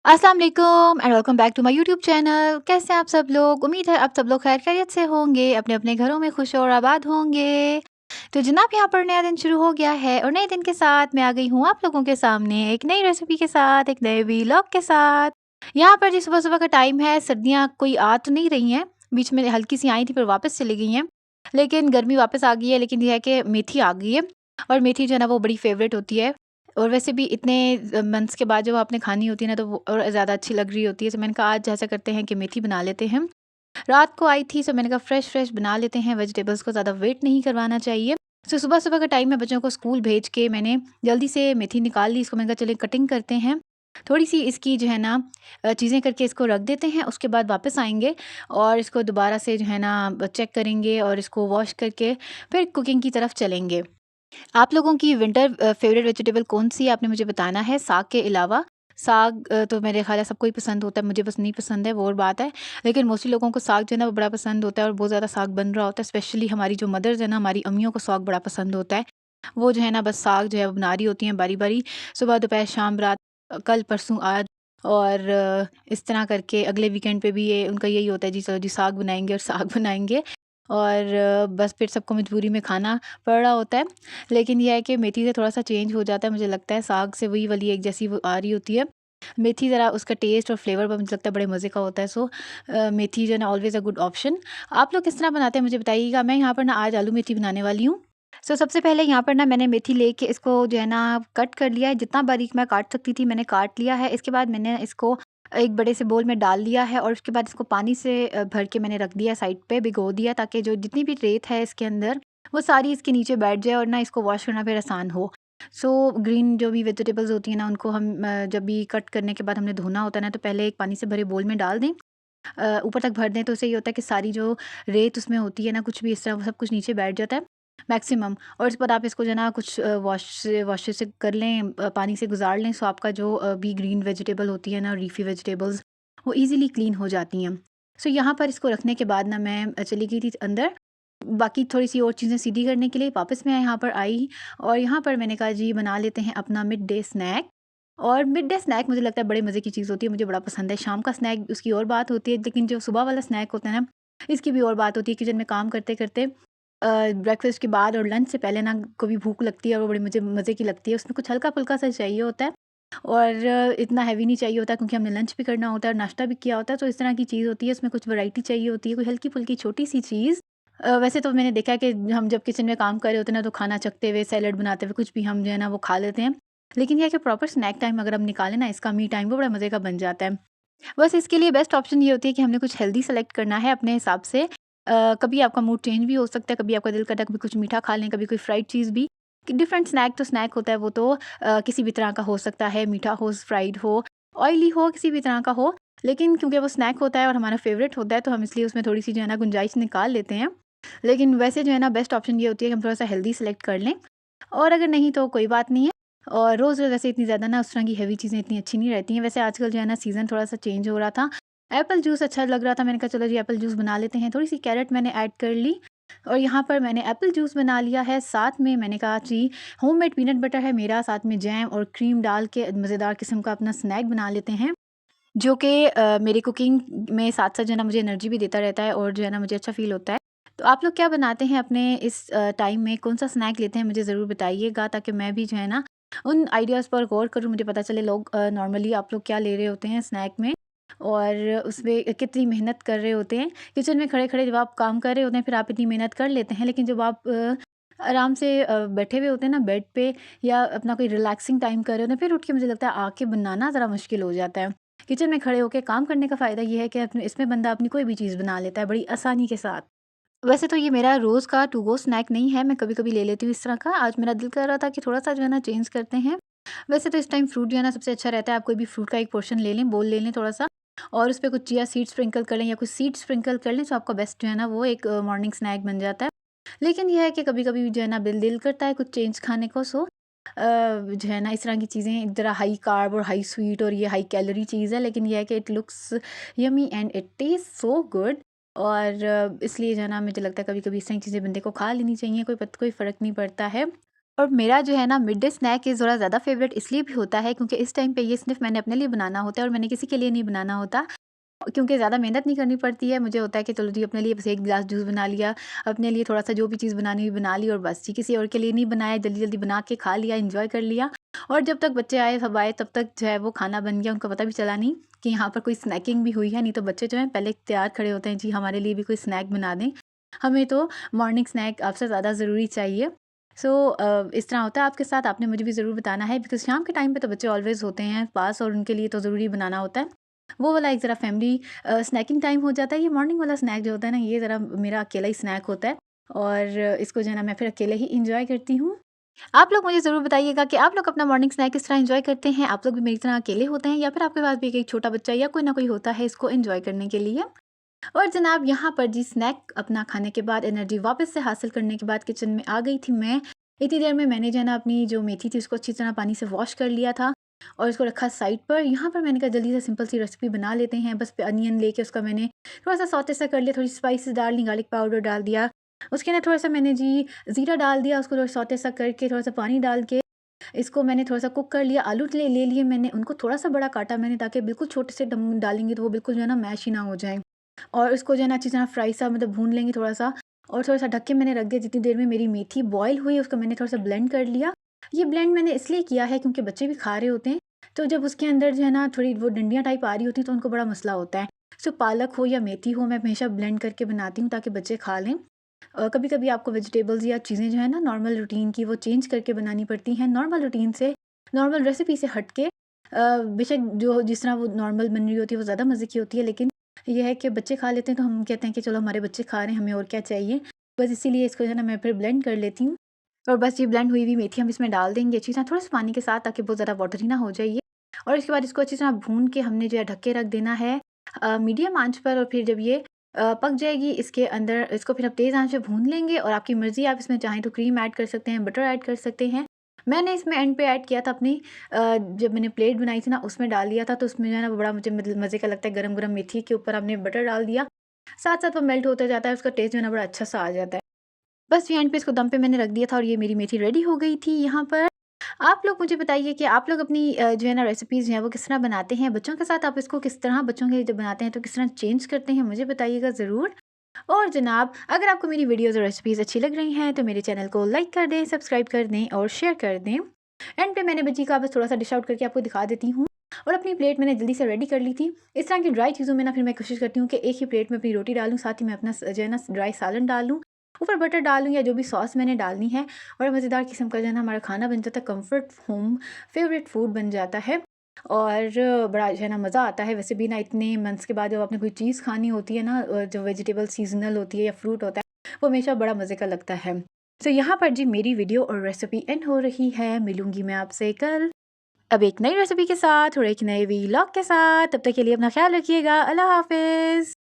अस्सलाम वालेकुम and welcome back to my YouTube channel. कैसे हैं आप सब लोग? उम्मीद है आप सब लोग खैर खैरियत से होंगे, अपने अपने घरों में खुश और आबाद होंगे। तो जनाब यहाँ पर नया दिन शुरू हो गया है और नए दिन के साथ मैं आ गई हूँ आप लोगों के सामने एक नई रेसिपी के साथ, एक नए वीलॉग के साथ। यहाँ पर जी सुबह सुबह का टाइम है, सर्दियाँ कोई आ तो नहीं रही हैं, बीच में हल्की सी आई थी फिर वापस चली गई हैं। लेकिन गर्मी वापस आ गई है, लेकिन ये है कि मेथी आ गई है और मेथी जो है ना वो बड़ी फेवरेट होती है। और वैसे भी इतने मंथ्स के बाद जब आपने खानी होती है ना तो वो और ज़्यादा अच्छी लग रही होती है। तो मैंने कहा आज ऐसा करते हैं कि मेथी बना लेते हैं। रात को आई थी तो मैंने कहा फ्रेश बना लेते हैं, वेजिटेबल्स को ज़्यादा वेट नहीं करवाना चाहिए। तो सुबह-सुबह का टाइम है, बच्चों को स्कूल भेज के मैंने जल्दी से मेथी निकाल ली। इसको मैंने कहा चलिए कटिंग करते हैं। थोड़ी-सी इसकी जो है ना चीज़ें करके इसको रख देते हैं, उसके बाद वापस आएँगे और इसको दोबारा से जो है ना चेक करेंगे और इसको वॉश करके फिर कुकिंग की तरफ चलेंगे। आप लोगों की विंटर फ़ेवरेट वेजिटेबल कौन-सी है आपने मुझे बताना है, साग के अलावा। साग तो मेरे ख़्याल है सबको ही पसंद होता है, मुझे बस नहीं पसंद है वो और बात है। लेकिन मोस्टली लोगों को साग जो है ना वो बड़ा पसंद होता है और बहुत ज़्यादा साग बन रहा होता है। स्पेशली हमारी जो मदर्स हैं ना, हमारी अम्मियों को साग बड़ा पसंद होता है। वो जो है ना बस साग जो है वो बना रही होती हैं बारी-बारी, सुबह, दोपहर, शाम, रात, कल, परसों, आज और इस तरह करके अगले वीकेंड पे भी ये उनका यही होता है जी चलो जी साग बनाएँगे और साग बनाएँगे और बस फिर सबको मजबूरी में खाना पड़ रहा होता है। लेकिन ये है कि मेथी से थोड़ा-सा चेंज हो जाता है, मुझे लगता है साग से वही वाली एक जैसी वो आ रही होती है। मेथी ज़रा उसका टेस्ट और फ्लेवर भी मुझे लगता है बड़े मज़े का होता है। सो मेथी जो है ना ऑलवेज़ अ गुड ऑप्शन। आप लोग किस तरह बनाते हैं मुझे बताइएगा। मैं यहाँ पर ना आज आलू मेथी बनाने वाली हूँ। सो सबसे पहले यहाँ पर ना मैंने मेथी लेके इसको जो है ना कट कर लिया है, जितना बारीक मैं काट सकती थी मैंने काट लिया है। इसके बाद मैंने इसको एक बड़े से बोल में डाल दिया है और उसके बाद इसको पानी से भर के मैंने रख दिया साइड पे, भिगो दिया ताकि जो जितनी भी रेत है इसके अंदर वो सारी इसके नीचे बैठ जाए और ना इसको वॉश करना फिर आसान हो। सो ग्रीन जो भी वेजिटेबल्स होती हैं ना उनको हम जब भी कट करने के बाद हमने धोना होता है ना तो पहले एक पानी से भरे बोल में डाल दें, ऊपर तक भर दें, तो उससे ये होता है कि सारी जो रेत उसमें होती है ना कुछ भी इस तरह वो सब कुछ नीचे बैठ जाता है मैक्सिमम। और इसके बाद आप इसको जो है ना कुछ वॉश से कर लें, पानी से गुजार लें, सो आपका जो भी ग्रीन वेजिटेबल होती है ना लीफी वेजिटेबल्स वो इजीली क्लीन हो जाती हैं। सो यहाँ पर इसको रखने के बाद ना मैं चली गई थी अंदर, बाकी थोड़ी-सी और चीज़ें सीधी करने के लिए वापस मैं यहाँ पर आई और यहाँ पर मैंने कहा जी बना लेते हैं अपना मिड डे स्नैक। और मिड डे स्नैक मुझे लगता है बड़े मज़े की चीज़ होती है, मुझे बड़ा पसंद है। शाम का स्नैक उसकी और बात होती है, लेकिन जो सुबह वाला स्नैक होता है ना, इसकी भी और बात होती है। किचन में काम करते-करते ब्रेकफ़ास्ट के बाद और लंच से पहले ना कभी भूख लगती है और वो बड़ी मुझे मज़े की लगती है। उसमें कुछ हल्का-फुल्का सा चाहिए होता है और इतना हेवी नहीं चाहिए होता क्योंकि हमने लंच भी करना होता है और नाश्ता भी किया होता है, तो इस तरह की चीज़ होती है। उसमें कुछ वैराइटी चाहिए होती है, कोई हल्की-फुल्की छोटी-सी चीज़। वैसे तो मैंने देखा है कि हम जब किचन में काम कर रहे होते हैं ना, तो खाना चखते हुए, सैलेड बनाते हुए कुछ भी हम जो है ना वो खा लेते हैं। लेकिन ये है कि प्रॉपर स्नैक टाइम अगर हम निकालें ना इसका मी टाइम, वो बड़ा मज़े का बन जाता है। बस इसके लिए बेस्ट ऑप्शन ये होती है कि हमने कुछ हेल्दी सेलेक्ट करना है अपने हिसाब से। कभी आपका मूड चेंज भी हो सकता है, कभी आपका दिल करता है कभी कुछ मीठा खा लें, कभी कोई फ्राइड चीज़ भी। कि डिफरेंट स्नैक तो स्नैक होता है, वो तो किसी भी तरह का हो सकता है, मीठा हो, फ्राइड हो, ऑयली हो, किसी भी तरह का हो। लेकिन क्योंकि वो स्नैक होता है और हमारा फेवरेट होता है तो हम इसलिए उसमें थोड़ी-सी जो है ना गुंजाइश निकाल लेते हैं। लेकिन वैसे जो है ना बेस्ट ऑप्शन ये होती है कि हम थोड़ा-सा हेल्दी सेलेक्ट कर लें और अगर नहीं तो कोई बात नहीं है। और रोज़-रोज़ वैसे इतनी ज़्यादा ना उस तरह की हेवी चीज़ें इतनी अच्छी नहीं रहती हैं। वैसे आजकल जो है ना सीज़न थोड़ा-सा चेंज हो रहा था। एप्पल जूस अच्छा लग रहा था, मैंने कहा चलो जी एप्पल जूस बना लेते हैं। थोड़ी-सी कैरट मैंने ऐड कर ली और यहाँ पर मैंने एप्पल जूस बना लिया है। साथ में मैंने कहा जी होममेड पीनट बटर है मेरा, साथ में जैम और क्रीम डाल के मज़ेदार किस्म का अपना स्नैक बना लेते हैं। जो कि मेरी कुकिंग में साथ-साथ जो है ना मुझे एनर्जी भी देता रहता है और जो है ना मुझे अच्छा फ़ील होता है। तो आप लोग क्या बनाते हैं अपने इस टाइम में? कौन-सा स्नैक लेते हैं मुझे ज़रूर बताइएगा ताकि मैं भी जो है ना उन आइडियाज़ पर गौर करूँ, मुझे पता चले लोग नॉर्मली आप लोग क्या ले रहे होते हैं स्नैक में और उसमें कितनी मेहनत कर रहे होते हैं। किचन में खड़े-खड़े जब आप काम कर रहे होते हैं फिर आप इतनी मेहनत कर लेते हैं, लेकिन जब आप आराम से बैठे हुए होते हैं ना बेड पे या अपना कोई रिलैक्सिंग टाइम कर रहे होते हैं, फिर उठ के मुझे लगता है आके बनाना ज़रा मुश्किल हो जाता है। किचन में खड़े होके काम करने का फ़ायदा ये है कि अपने इसमें बंदा अपनी कोई भी चीज़ बना लेता है बड़ी आसानी के साथ। वैसे तो ये मेरा रोज़ का टू गो स्नैक नहीं है, मैं कभी-कभी ले लेती हूँ इस तरह का। आज मेरा दिल कर रहा था कि थोड़ा-सा जो है ना चेंज करते हैं। वैसे तो इस टाइम फ्रूट जो है ना सबसे अच्छा रहता है, आप कोई भी फ्रूट का एक पोर्शन ले लें, बोल ले लें थोड़ा-सा और उसपे कुछ चिया सीड्स स्प्रिंकल कर लें या कुछ सीड्स स्प्रिंकल कर लें, तो आपका बेस्ट जो है ना वो एक मॉर्निंग स्नैक बन जाता है। लेकिन ये है कि कभी-कभी जो है ना दिल करता है कुछ चेंज खाने को, सो जो है ना इस तरह की चीज़ें ज़रा हाई कार्ब और हाई स्वीट और ये हाई कैलोरी चीज़ है, लेकिन ये है कि it looks yummy and it taste so good और इसलिए जो है ना मुझे लगता है कभी-कभी इस तरह की चीज़ें बंदे को खा लेनी चाहिए, कोई फ़र्क नहीं पड़ता है। और मेरा जो है ना मिड डे स्नैक ये ज़रा ज़्यादा फ़ेवरेट इसलिए भी होता है क्योंकि इस टाइम पे ये सिर्फ़ मैंने अपने लिए बनाना होता है और मैंने किसी के लिए नहीं बनाना होता। क्योंकि ज़्यादा मेहनत नहीं करनी पड़ती है, मुझे होता है कि चलो जी अपने लिए बस 1 गिलास जूस बना लिया, अपने लिए थोड़ा-सा जो भी चीज़ बनानी हुई बना ली और बस जी, किसी और के लिए नहीं बनाया, जल्दी-जल्दी बना के खा लिया, एन्जॉय कर लिया। और जब तक बच्चे आए, सब आए, तब तक जो है वो खाना बन गया, उनको पता भी चला नहीं कि यहाँ पर कोई स्नैकिंग भी हुई है, नहीं तो बच्चे जो हैं पहले तैयार खड़े होते हैं, जी हमारे लिए भी कोई स्नैक बना दें। हमें तो मॉर्निंग स्नैक आपसे ज़्यादा ज़रूरी चाहिए। सो इस तरह होता है आपके साथ, आपने मुझे भी ज़रूर बताना है बिकॉज़ शाम के टाइम पे तो बच्चे ऑलवेज़ होते हैं पास और उनके लिए तो ज़रूरी बनाना होता है। वो वाला एक ज़रा फैमिली स्नैकिंग टाइम हो जाता है। ये मॉर्निंग वाला स्नैक जो होता है ना, ये ज़रा मेरा अकेला ही स्नैक होता है और इसको जो है ना मैं फिर अकेले ही एन्जॉय करती हूँ। आप लोग मुझे ज़रूर बताइएगा कि आप लोग अपना मॉर्निंग स्नैक किस तरह एन्जॉय करते हैं? आप लोग भी मेरी तरह अकेले होते हैं या फिर आपके पास भी एक छोटा बच्चा या कोई ना कोई होता है इसको एन्जॉय करने के लिए? और जनाब यहाँ पर जी स्नैक अपना खाने के बाद एनर्जी वापस से हासिल करने के बाद किचन में आ गई थी मैं। इतनी देर में मैंने जो है ना अपनी जो मेथी थी उसको अच्छी तरह पानी से वॉश कर लिया था और उसको रखा साइड पर। यहाँ पर मैंने कहा जल्दी से सिंपल सी रेसिपी बना लेते हैं। बस अनियन लेके उसका मैंने थोड़ा-सा सौते सा कर लिया, थोड़ी स्पाइसेस डाल ली, गार्लिक पाउडर डाल दिया। उसके अंदर थोड़ा-सा मैंने जी ज़ीरा डाल दिया, उसको थोड़ा सौते सा करके थोड़ा-सा पानी डाल के इसको मैंने थोड़ा-सा कुक कर लिया। आलू ले लिए मैंने, उनको थोड़ा-सा बड़ा काटा मैंने ताकि बिल्कुल छोटे से डम डालेंगे तो वो बिल्कुल जो है ना मैश ही ना हो जाएँ। और इसको जो है ना अच्छी तरह फ्राई सा मतलब भून लेंगे थोड़ा-सा और थोड़ा-सा ढक के मैंने रख दिया। जितनी देर में मेरी मेथी बॉयल हुई उसको मैंने थोड़ा-सा ब्लेंड कर लिया। ये ब्लेंड मैंने इसलिए किया है क्योंकि बच्चे भी खा रहे होते हैं, तो जब उसके अंदर जो है ना थोड़ी वो डंडियाँ टाइप आ रही होती हैं तो उनको बड़ा मसला होता है। सो पालक हो या मेथी हो मैं हमेशा ब्लेंड करके बनाती हूँ ताकि बच्चे खा लें। कभी-कभी आपको वेजिटेबल्स या चीज़ें जो है ना नॉर्मल रूटीन की वो चेंज करके बनानी पड़ती हैं। नॉर्मल रूटीन से, नॉर्मल रेसिपी से हट के बेशक जो जिस तरह वो नॉर्मल बन रही होती है वो ज़्यादा मज़े की होती है, लेकिन ये है कि बच्चे खा लेते हैं तो हम कहते हैं कि चलो हमारे बच्चे खा रहे हैं, हमें और क्या चाहिए। बस इसीलिए इसको जो है ना मैं फिर ब्लेंड कर लेती हूँ और बस ये ब्लेंड हुई हुई मेथी हम इसमें डाल देंगे अच्छी तरह थोड़ा-सा पानी के साथ ताकि बहुत ज़्यादा वाटरी ना हो जाए ये। और इसके बाद इसको अच्छी तरह भून के हमने जो है ढक के रख देना है मीडियम आँच पर। और फिर जब ये पक जाएगी इसके अंदर इसको फिर आप तेज़ आँच पे भून लेंगे और आपकी मर्ज़ी, आप इसमें चाहें तो क्रीम ऐड कर सकते हैं, बटर ऐड कर सकते हैं। मैंने इसमें एंड पे ऐड किया था अपनी जब मैंने प्लेट बनाई थी ना उसमें डाल दिया था, तो उसमें जो है ना वो बड़ा मुझे मतलब मज़े का लगता है। गरम-गरम मेथी के ऊपर आपने बटर डाल दिया, साथ-साथ वो मेल्ट होता जाता है, उसका टेस्ट जो है ना बड़ा अच्छा-सा आ जाता है। बस ये एंड पे इसको दम पे मैंने रख दिया था और ये मेरी मेथी रेडी हो गई थी यहाँ पर। आप लोग मुझे बताइए कि आप लोग अपनी जो है ना रेसिपीज़ जो हैं वो किस तरह बनाते हैं? बच्चों के साथ आप इसको किस तरह बच्चों के लिए जब बनाते हैं तो किस तरह चेंज करते हैं? मुझे बताइएगा ज़रूर। और जनाब अगर आपको मेरी वीडियोज़ और रेसिपीज़ अच्छी लग रही हैं तो मेरे चैनल को लाइक कर दें, सब्सक्राइब कर दें और शेयर कर दें। एंड पे मैंने बच्ची का बस थोड़ा-सा डिश आउट करके आपको दिखा देती हूँ और अपनी प्लेट मैंने जल्दी से रेडी कर ली थी। इस तरह की ड्राई चीज़ों में ना फिर मैं कोशिश करती हूँ कि एक ही प्लेट में अपनी रोटी डालूँ, साथ ही मैं अपना जो है ना ड्राई सालन डाल लूँ, ऊपर बटर डालूँ या जो भी सॉस मैंने डालनी है और मज़ेदार किस्म का जो है ना हमारा खाना बन जाता है, कम्फर्ट होम फेवरेट फूड बन जाता है। और बड़ा जो है ना मज़ा आता है। वैसे भी ना इतने मंथ्स के बाद जब आपने कोई चीज़ खानी होती है ना जो वेजिटेबल सीज़नल होती है या फ्रूट होता है, वो हमेशा बड़ा मज़े का लगता है। तो यहाँ पर जी मेरी वीडियो और रेसिपी एंड हो रही है। मिलूँगी मैं आपसे कल, अब एक नई रेसिपी के साथ और एक नए व्लॉग के साथ। तब तक के लिए अपना ख़्याल रखिएगा। अल्लाह हाफ़िज़।